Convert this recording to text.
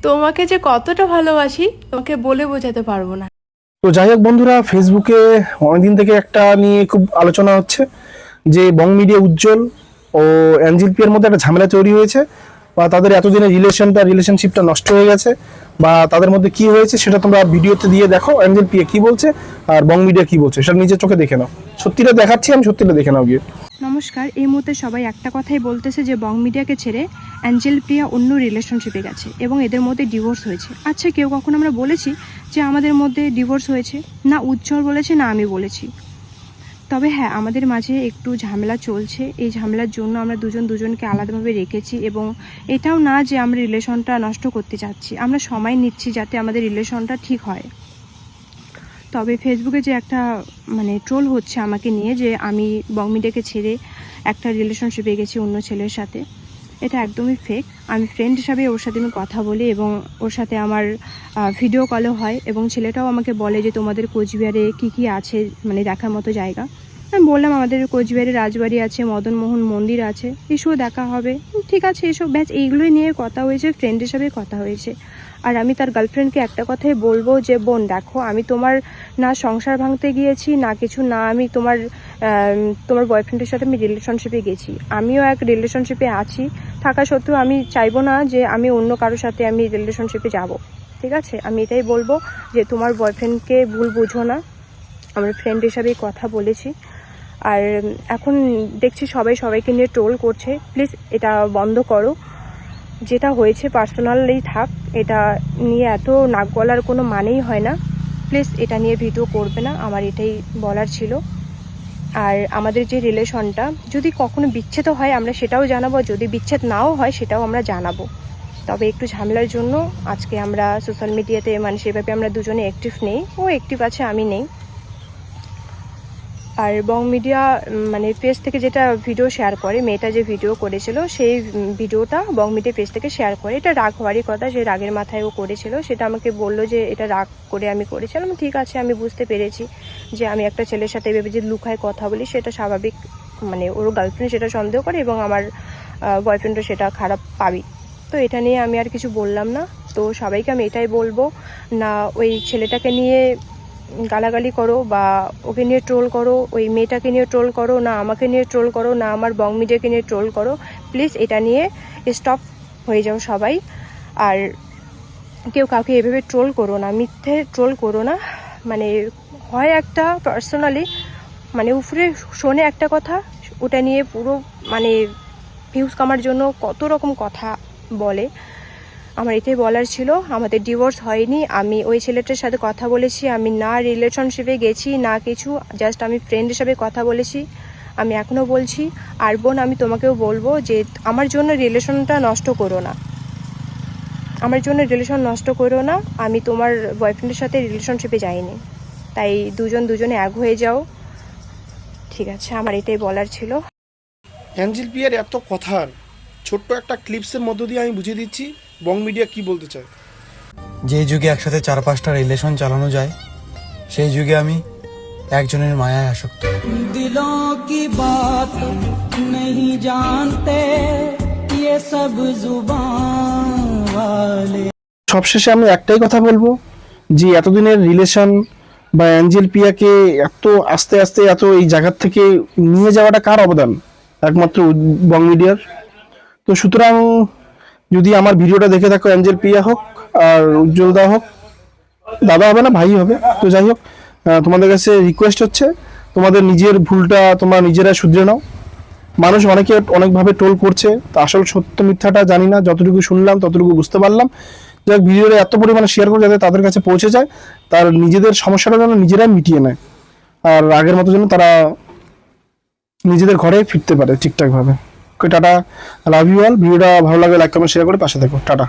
তোমাকে যে কতটা ভালোবাসি তোমাকে বলে বোঝাতে পারবো না। তো যাই হোক বন্ধুরা, ফেসবুকে অনেকদিন থেকে একটা নিয়ে খুব আলোচনা হচ্ছে যে বং মিডিয়া উজ্জ্বল ও অ্যাঞ্জেল পিয়ার মধ্যে একটা ঝামেলা তৈরি হয়েছে, বা তাদের এতদিনের রিলেশনশিপটা নষ্ট হয়ে গেছে, বা তাদের মধ্যে কি হয়েছে সেটা তোমরা ভিডিওতে দিয়ে দেখো। অ্যাঞ্জেল পিয়া কি বলছে আর বং মিডিয়া কি বলছে সেটা নিজের চোখে দেখে নাও। সত্যিটা দেখাচ্ছি আমি, সত্যিটা দেখে নাও গিয়ে। নমস্কার। এই মুহূর্তে সবাই একটা কথাই বলতেছে যে বং মিডিয়াকে ছেড়ে অ্যাঞ্জেল প্রিয়া অন্য রিলেশনশিপে গেছে এবং এদের মধ্যে ডিভোর্স হয়েছে। আচ্ছা, কেউ কখন আমরা বলেছি যে আমাদের মধ্যে ডিভোর্স হয়েছে? না উজ্জ্বল বলেছে, না আমি বলেছি। তবে হ্যাঁ, আমাদের মাঝে একটু ঝামেলা চলছে। এই ঝামেলার জন্য আমরা দুজনকে আলাদাভাবে রেখেছি এবং এটাও না যে আমরা রিলেশনটা নষ্ট করতে চাচ্ছি, আমরা সময় নিচ্ছি যাতে আমাদের রিলেশনটা ঠিক হয়। তবে ফেসবুকে যে একটা ট্রোল হচ্ছে আমাকে নিয়ে যে আমি বং মিডিয়াকে ছেড়ে একটা রিলেশনশিপে গেছি অন্য ছেলের সাথে, এটা একদমই ফেক। আমি ফ্রেন্ড হিসাবে ওর সাথে আমি কথা বলি এবং ওর সাথে আমার ভিডিও কলও হয় এবং ছেলেটাও আমাকে বলে যে তোমাদের কোচবিহারে কী আছে দেখার মতো জায়গা। আমি বললাম আমাদের কোচবিহারে রাজবাড়ি আছে, মদনমোহন মন্দির আছে, এসব দেখা হবে। ঠিক আছে, এসব ব্যাচ এইগুলোই নিয়ে কথা হয়েছে, ফ্রেন্ড হিসাবে কথা হয়েছে। আর আমি তার গার্লফ্রেন্ডকে একটা কথাই বলবো যে বোন দেখো, আমি তোমার না সংসার ভাঙতে গিয়েছি না কিছু, না আমি তোমার বয়ফ্রেন্ডের সাথে আমি রিলেশনশিপে গেছি। আমিও এক রিলেশনশিপে আছি, থাকা সত্ত্বেও আমি চাইবো না যে আমি অন্য কারোর সাথে আমি রিলেশনশিপে যাব। ঠিক আছে, আমি এটাই বলবো যে তোমার বয়ফ্রেন্ডকে ভুল বুঝো না, আমরা ফ্রেন্ড হিসাবেই কথা বলেছি। আর এখন দেখছি সবাইকে নিয়ে ট্রোল করছে, প্লিজ এটা বন্ধ করো। যেটা হয়েছে পার্সোনালি থাক, এটা নিয়ে এত নাক গলার কোনো মানেই হয় না। প্লিজ এটা নিয়ে ভিডিও করবে না, আমার এটাই বলার ছিল। আর আমাদের যে রিলেশনটা যদি কখনো বিচ্ছেদ হয় আমরা সেটাও জানাবো, যদি বিচ্ছেদ নাও হয় সেটাও আমরা জানাবো। তবে একটু ঝামেলার জন্য আজকে আমরা সোশ্যাল মিডিয়াতে সেভাবে আমরা দুজনে অ্যাক্টিভ নেই, ও অ্যাক্টিভ আছে আমি নেই। আর বং মিডিয়া পেজ থেকে যেটা ভিডিও শেয়ার করে, মেয়েটা যে ভিডিও করেছিল সেই ভিডিওটা বং মিডিয়া পেজ থেকে শেয়ার করে। এটা রাগ হওয়ারই কথা, যে রাগের মাথায় ও করেছিল। সেটা আমাকে বললো যে এটা রাগ করে আমি করেছিলাম। ঠিক আছে, আমি বুঝতে পেরেছি যে আমি একটা ছেলের সাথে এভাবে যে লুকায় কথা বলি সেটা স্বাভাবিক। ওর গার্লফ্রেন্ড সেটা সন্দেহ করে এবং আমার বয়ফ্রেন্ডও সেটা খারাপ পাবি। তো এটা নিয়ে আমি আর কিছু বললাম না। তো সবাইকে আমি এটাই বলবো, না ওই ছেলেটাকে নিয়ে গালাগালি করো বা ওকে নিয়ে ট্রোল করো, ওই মেয়েটাকে নিয়ে ট্রোল করো, না আমাকে নিয়ে ট্রোল করো, না আমার বং মিডিয়াকে নিয়ে ট্রোল করো। প্লিজ এটা নিয়ে স্টপ হয়ে যাও সবাই। আর কেউ কাউকে এভাবে ট্রোল করো না, মিথ্যে ট্রোল করো না। হয় একটা পার্সোনালি উপরে শোনে একটা কথা, ওটা নিয়ে পুরো ভিউজ কামার জন্য কত রকম কথা বলে। আমার এটাই বলার ছিল, আমাদের ডিভোর্স হয়নি, আমি ওই ছেলেটার সাথে কথা বলেছি, আমি না রিলেশনশিপে গেছি না কিছু, জাস্ট আমি ফ্রেন্ড হিসাবে কথা বলেছি। আমি এখনও বলছি। আর বোন, আমি তোমাকেও বলবো যে আমার জন্য রিলেশনটা নষ্ট করো না, আমার জন্য রিলেশন নষ্ট করো না। আমি তোমার বয়ফ্রেন্ডের সাথে রিলেশনশিপে যাইনি, তাই দুজনে এক হয়ে যাও। ঠিক আছে, আমার এটাই বলার ছিল। অ্যাঞ্জেল পিয়ার এত কথার ছোট্ট একটা ক্লিপসের মধ্য দিয়ে আমি বুঝিয়ে দিচ্ছি বং মিডিয়া কি বলতে চায়। যে যুগে একসাথে 4-5টা রিলেশন চালানো যায়, সেই যুগে আমি একজনের মায়ায় আসক্ত। দিलों की बात नहीं जानते ये सब जुबान वाले। সবশেষে আমি একটাই কথা বলবো যে এতদিনের রিলেশন বা অ্যাঞ্জেল পিয়াকে এত আস্তে আস্তে এত এই জায়গার থেকে নিয়ে যাওয়াটা কার অবদান? একমাত্র বং মিডিয়ার। তো সুতরাং যদি আমার ভিডিওটা দেখে থাকো, অ্যাঞ্জেল পিয়া হোক আর উজ্জ্বল দা হোক, দাদা হবে না ভাই হবে, তো যাই হোক, তোমাদের কাছে রিকোয়েস্ট হচ্ছে তোমাদের নিজের ভুলটা তোমরা নিজেরা শুধরে নাও। মানুষ অনেকে অনেকভাবে ট্রোল করছে, তো আসল সত্য মিথ্যাটা জানি না, যতটুকু শুনলাম ততটুকু বুঝতে পারলাম। যাক, ভিডিওটা এত পরিমাণে শেয়ার করে যাতে তাদের কাছে পৌঁছে যায়, তার নিজেদের সমস্যাটা যেন নিজেরাই মিটিয়ে নেয়, আর আগের মতো যেন তারা নিজেদের ঘরে ফিরতে পারে ঠিকঠাকভাবে। ওকে, টাটা, লাভ ইউ অল। ভিডিওটা ভালো লাগলে লাইক কমেন্ট শেয়ার করে পাশে থাকো। টাটা।